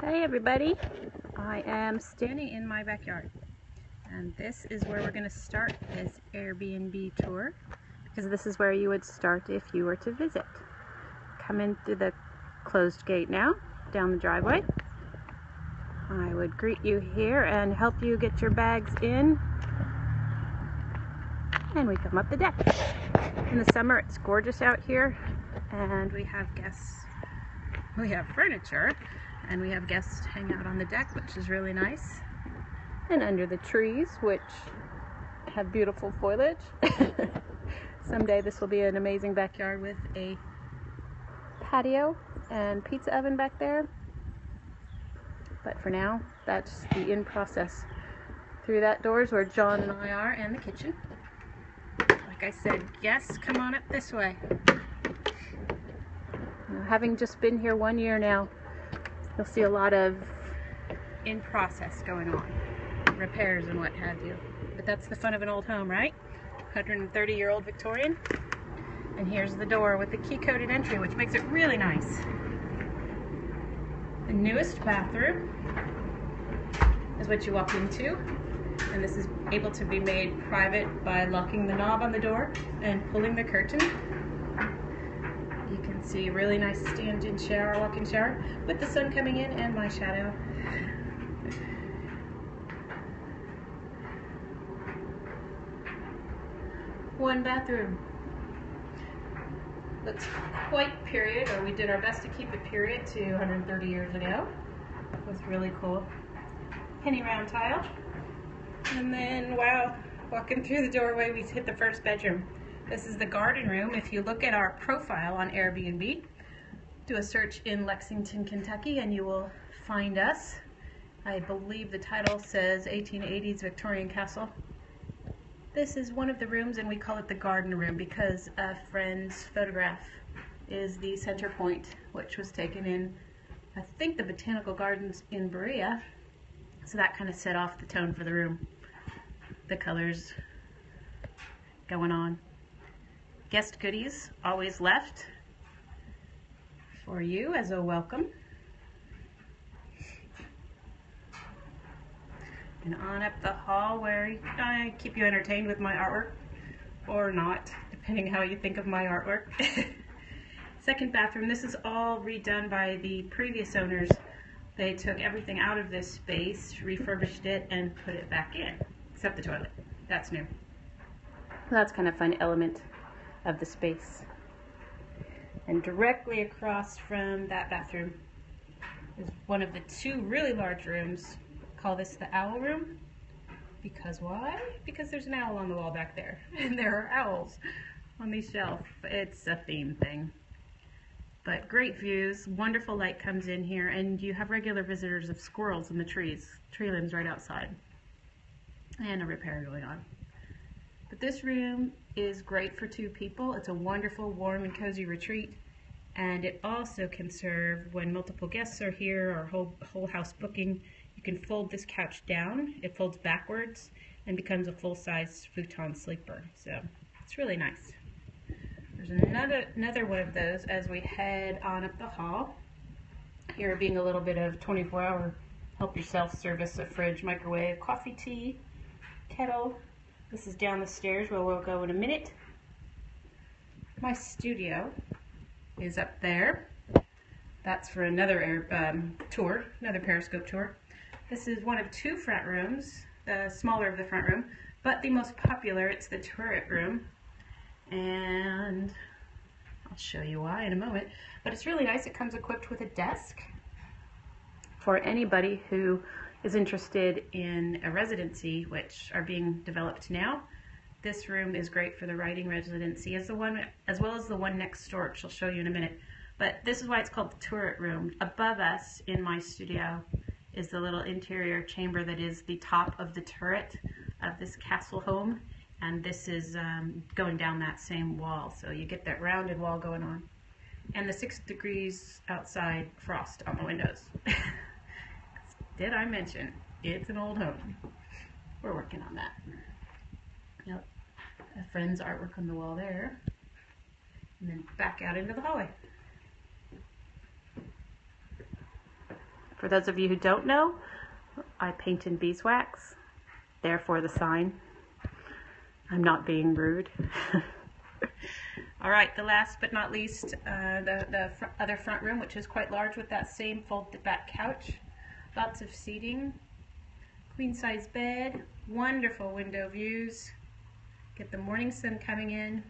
Hey everybody, I am standing in my backyard and this is where we're going to start this Airbnb tour, because this is where you would start if you were to visit. Come in through the closed gate now, down the driveway. I would greet you here and help you get your bags in, and we come up the deck. In the summer it's gorgeous out here and we have guests, we have furniture, and we have guests hang out on the deck, which is really nice, and under the trees, which have beautiful foliage. Someday this will be an amazing backyard with a patio and pizza oven back there, but for now that's the in process. Through that door is where John and I are, and the kitchen. Like I said, guests, come on up this way. Having just been here 1 year now, you'll see a lot of in process going on, repairs and what have you. But that's the fun of an old home, right? 130-year-old Victorian. And here's the door with the key-coded entry, which makes it really nice. The newest bathroom is what you walk into, and this is able to be made private by locking the knob on the door and pulling the curtain. You can see a really nice stand-in shower, walk-in shower, with the sun coming in and my shadow. One bathroom. Looks quite period, or we did our best to keep it period to 130 years ago. It was really cool. Penny round tile. And then, wow, walking through the doorway, we hit the first bedroom. This is the garden room. If you look at our profile on Airbnb, do a search in Lexington, Kentucky, and you will find us. I believe the title says 1880s Victorian Castle. This is one of the rooms, and we call it the garden room because a friend's photograph is the center point, which was taken in, I think, the Botanical Gardens in Berea. So that kind of set off the tone for the room. The colors going on. Guest goodies always left for you as a welcome. And on up the hall where I keep you entertained with my artwork, or not, depending how you think of my artwork. Second bathroom. This is all redone by the previous owners. They took everything out of this space, refurbished it, and put it back in, except the toilet. That's new. That's kind of a fun element of the space. And directly across from that bathroom is one of the two really large rooms. Call this the owl room. Because why? Because there's an owl on the wall back there, and there are owls on these shelves. It's a theme thing. But great views, wonderful light comes in here, and you have regular visitors of squirrels in the trees, tree limbs right outside, and a repair going on. But this room is great for two people. It's a wonderful, warm, and cozy retreat, and it also can serve when multiple guests are here or whole house booking. You can fold this couch down. It folds backwards and becomes a full-size futon sleeper. So it's really nice. There's another one of those as we head on up the hall. Here being a little bit of 24-hour help yourself service, a fridge, microwave, coffee, tea, kettle. This is down the stairs where we'll go in a minute. My studio is up there. That's for another tour, another Periscope tour. This is one of two front rooms, the smaller of the front room, but the most popular. It's the turret room, and I'll show you why in a moment. But it's really nice. It comes equipped with a desk for anybody who is interested in a residency, which are being developed now. This room is great for the writing residency, as well as the one next door, which I'll show you in a minute. But this is why it's called the turret room. Above us in my studio is the little interior chamber that is the top of the turret of this castle home, and this is going down that same wall, so you get that rounded wall going on. And the 6 degrees outside frost on the windows. Did I mention it's an old home? We're working on that. Yep, a friend's artwork on the wall there, and then back out into the hallway. For those of you who don't know, I paint in beeswax, therefore the sign. I'm not being rude. All right, the last but not least, the other front room, which is quite large with that same folded back couch. Lots of seating, queen size bed, wonderful window views. Get the morning sun coming in.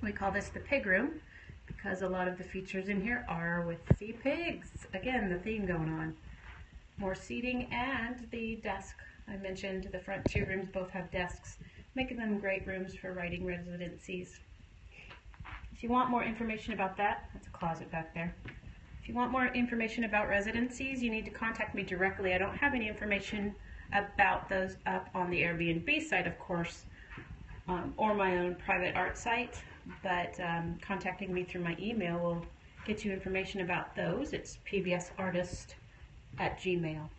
We call this the pig room because a lot of the features in here are with the pigs. Again, the theme going on. More seating and the desk. I mentioned the front two rooms both have desks, making them great rooms for writing residencies. If you want more information about that, that's a closet back there. If you want more information about residencies, you need to contact me directly. I don't have any information about those up on the Airbnb site, of course, or my own private art site, but contacting me through my email will get you information about those. It's pbsartist@gmail.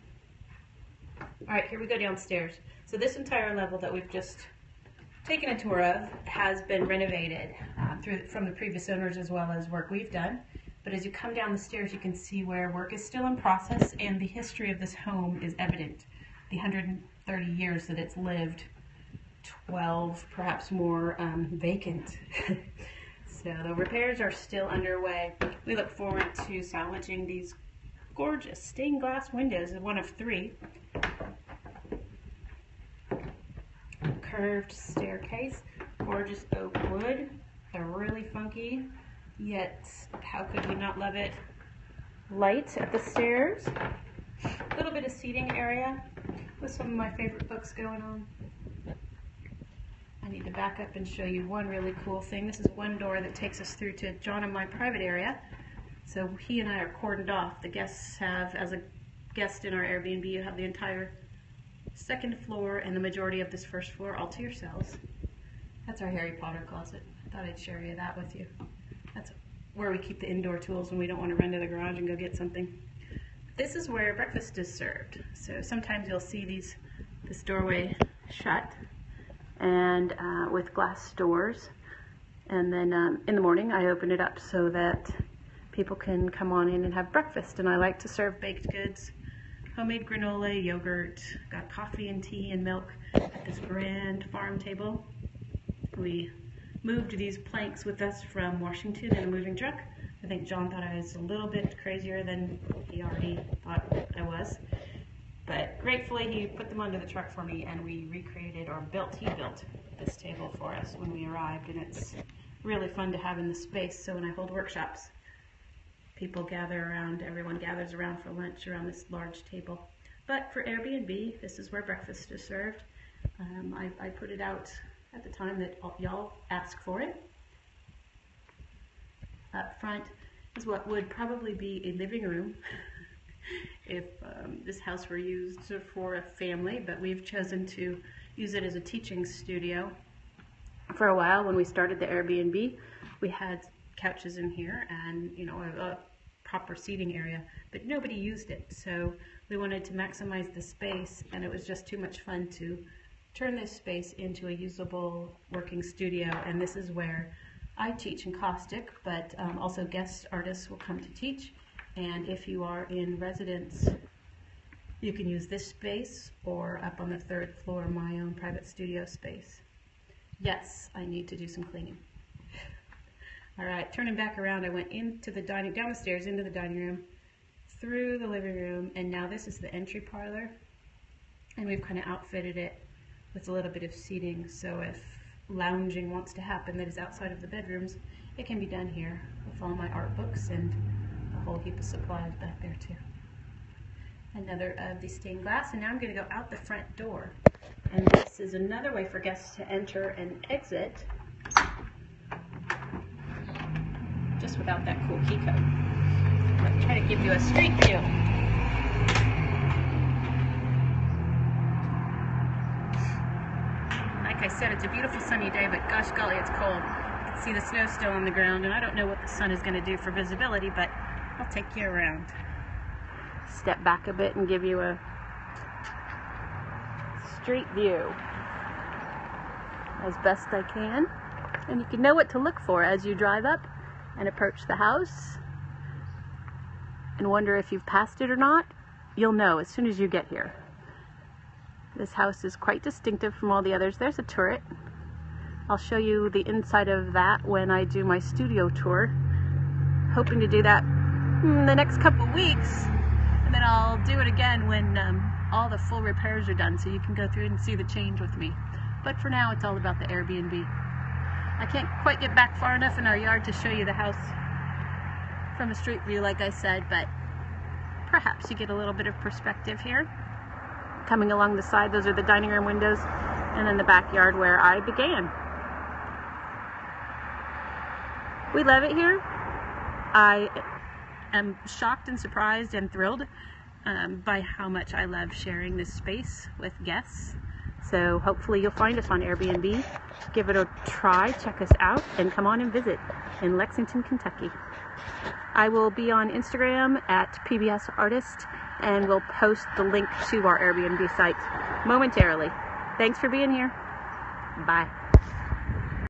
All right, here we go downstairs. So this entire level that we've just taken a tour of has been renovated from the previous owners as well as work we've done. But as you come down the stairs, you can see where work is still in process and the history of this home is evident. The 130 years that it's lived, 12, perhaps more, vacant. So the repairs are still underway. We look forward to salvaging these gorgeous stained glass windows, one of 3. Curved staircase, gorgeous oak wood. They're really funky, yet how could we not love it? Light at the stairs. A little bit of seating area with some of my favorite books going on. I need to back up and show you one really cool thing. This is one door that takes us through to John and my private area. So he and I are cordoned off. The guests have, as a guest in our Airbnb, you have the entire second floor and the majority of this first floor all to yourselves. That's our Harry Potter closet. I thought I'd share that with you. That's where we keep the indoor tools when we don't want to run to the garage and go get something. This is where breakfast is served. So sometimes you'll see this doorway shut and with glass doors. And then in the morning I open it up so that people can come on in and have breakfast. And I like to serve baked goods, homemade granola, yogurt, got coffee and tea and milk at this grand farm table. We moved these planks with us from Washington in a moving truck. I think John thought I was a little bit crazier than he already thought I was. But gratefully he put them onto the truck for me and we recreated, or he built this table for us when we arrived, and it's really fun to have in the space. So when I hold workshops, people gather around, everyone gathers around for lunch around this large table. But for Airbnb, this is where breakfast is served. I put it out at the time that y'all ask for it. Up front is what would probably be a living room if this house were used for a family, but we've chosen to use it as a teaching studio. For a while, when we started the Airbnb, we had couches in here and, you know, a proper seating area, but nobody used it. So we wanted to maximize the space, and it was just too much fun to turn this space into a usable working studio. And this is where I teach encaustic, but also guest artists will come to teach. And if you are in residence, you can use this space, or up on the 3rd floor, my own private studio space. Yes, I need to do some cleaning. All right, turning back around, I went into the down the stairs into the dining room, through the living room, and now this is the entry parlor. And we've kind of outfitted it with a little bit of seating, so if lounging wants to happen that is outside of the bedrooms, it can be done here with all my art books and a whole heap of supplies back there too. Another of the stained glass, and now I'm going to go out the front door. And this is another way for guests to enter and exit, just without that cool key code. Let's try to give you a street view. Like I said, it's a beautiful sunny day, but gosh golly, it's cold. You can see the snow still on the ground, and I don't know what the sun is going to do for visibility, but I'll take you around. Step back a bit and give you a street view as best I can. And you can know what to look for as you drive up and approach the house. and wonder if you've passed it or not, you'll know as soon as you get here. This house is quite distinctive from all the others. There's a turret. I'll show you the inside of that when I do my studio tour. Hoping to do that in the next couple weeks, and then I'll do it again when all the full repairs are done, so you can go through and see the change with me. But for now, it's all about the Airbnb. I can't quite get back far enough in our yard to show you the house from a street view, like I said, but perhaps you get a little bit of perspective here. Coming along the side, those are the dining room windows, and then the backyard where I began. We love it here. I am shocked and surprised and thrilled by how much I love sharing this space with guests. So hopefully you'll find us on Airbnb. Give it a try, check us out, and come on and visit in Lexington, Kentucky. I will be on Instagram at PBS Artist, and we'll post the link to our Airbnb site momentarily. Thanks for being here. Bye.